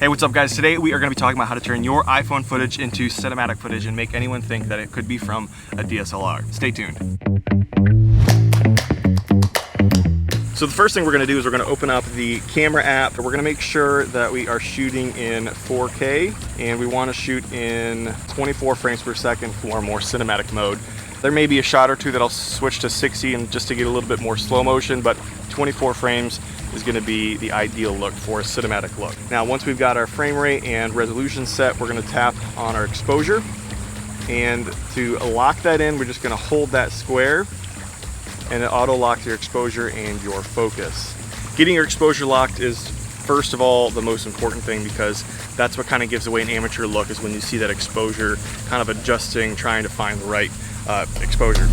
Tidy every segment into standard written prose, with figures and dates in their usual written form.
Hey, what's up guys? Today we are going to be talking about how to turn your iPhone footage into cinematic footage and make anyone think that it could be from a DSLR. Stay tuned. So the first thing we're going to do is we're going to open up the camera app. We're going to make sure that we are shooting in 4K and we want to shoot in 24 frames per second for more cinematic mode. There may be a shot or two that I'll switch to 60 and just to get a little bit more slow motion, but 24 frames is going to be the ideal look for a cinematic look. Now, once we've got our frame rate and resolution set, we're going to tap on our exposure. And to lock that in, we're just going to hold that square and it auto locks your exposure and your focus. Getting your exposure locked is first of all the most important thing, because that's what kind of gives away an amateur look, is when you see that exposure kind of adjusting, trying to find the right exposure.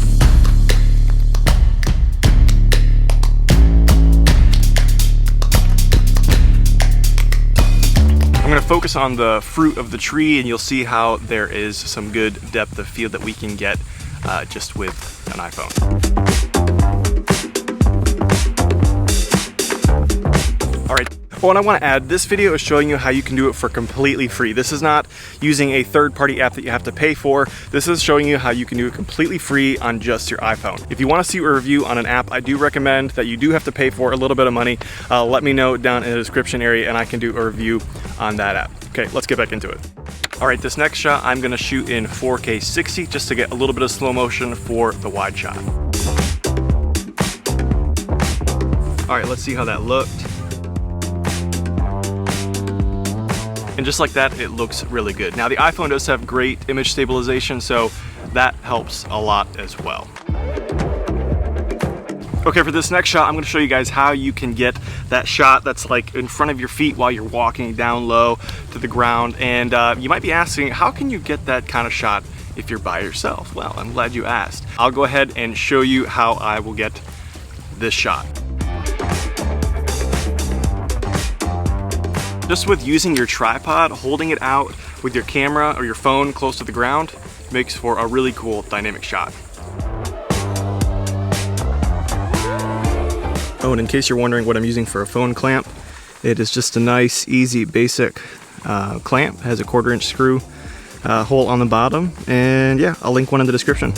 I'm going to focus on the fruit of the tree and you'll see how there is some good depth of field that we can get just with an iPhone. All right. Oh, and I want to add, this video is showing you how you can do it for completely free. This is not using a third-party app that you have to pay for. This is showing you how you can do it completely free on just your iPhone. If you want to see a review on an app, I do recommend that you do have to pay for a little bit of money. Let me know down in the description area and I can do a review on that app. Okay, let's get back into it. All right, this next shot I'm going to shoot in 4K 60 just to get a little bit of slow motion for the wide shot. All right, let's see how that looked. And just like that, it looks really good. Now the iPhone does have great image stabilization, so that helps a lot as well. Okay, for this next shot, I'm gonna show you guys how you can get that shot that's like in front of your feet while you're walking down low to the ground. And you might be asking, how can you get that kind of shot if you're by yourself? Well, I'm glad you asked. I'll go ahead and show you how I will get this shot. Just with using your tripod, holding it out with your camera or your phone close to the ground makes for a really cool dynamic shot. Oh, and in case you're wondering what I'm using for a phone clamp, it is just a nice, easy, basic clamp. It has a 1/4-inch screw hole on the bottom, and yeah, I'll link one in the description.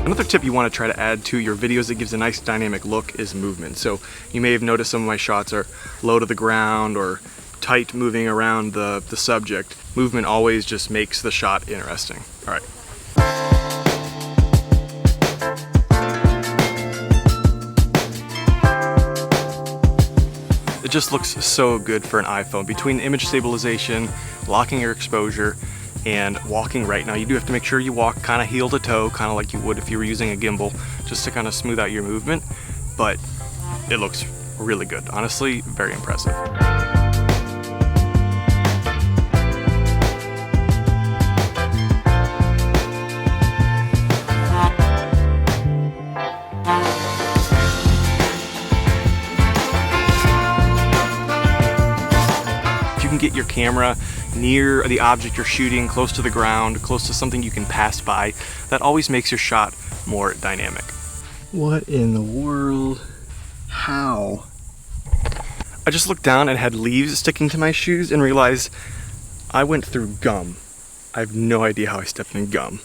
Another tip you want to try to add to your videos that gives a nice dynamic look is movement. So you may have noticed some of my shots are low to the ground or tight moving around the subject. Movement always just makes the shot interesting. All right. It just looks so good for an iPhone. Between image stabilization, locking your exposure, and walking right. Now you do have to make sure you walk kind of heel to toe, kind of like you would if you were using a gimbal, just to kind of smooth out your movement, but it looks really good. Honestly, very impressive. If you can get your camera near the object you're shooting, close to the ground, close to something you can pass by, that always makes your shot more dynamic. What in the world? How? I just looked down and had leaves sticking to my shoes and realized I went through gum. I have no idea how I stepped in gum.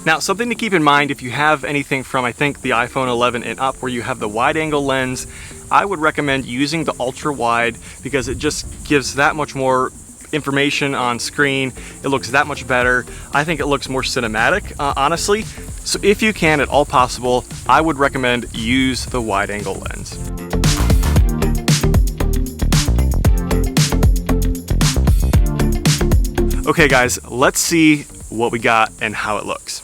Now, something to keep in mind if you have anything from, I think, the iPhone 11 and up where you have the wide angle lens, I would recommend using the ultra wide because it just gives that much more information on screen. It looks that much better. I think it looks more cinematic, honestly. So if you can, at all possible, I would recommend use the wide angle lens. Okay guys, let's see what we got and how it looks.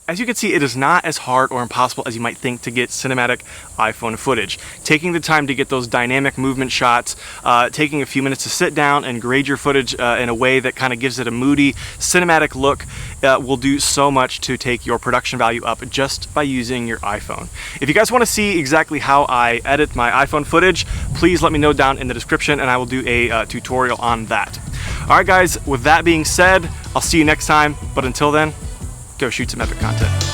As you can see, it is not as hard or impossible as you might think to get cinematic iPhone footage. Taking the time to get those dynamic movement shots, taking a few minutes to sit down and grade your footage in a way that kind of gives it a moody, cinematic look will do so much to take your production value up just by using your iPhone. If you guys want to see exactly how I edit my iPhone footage, please let me know down in the description and I will do a tutorial on that. All right guys, with that being said, I'll see you next time, but until then, go shoot some epic content.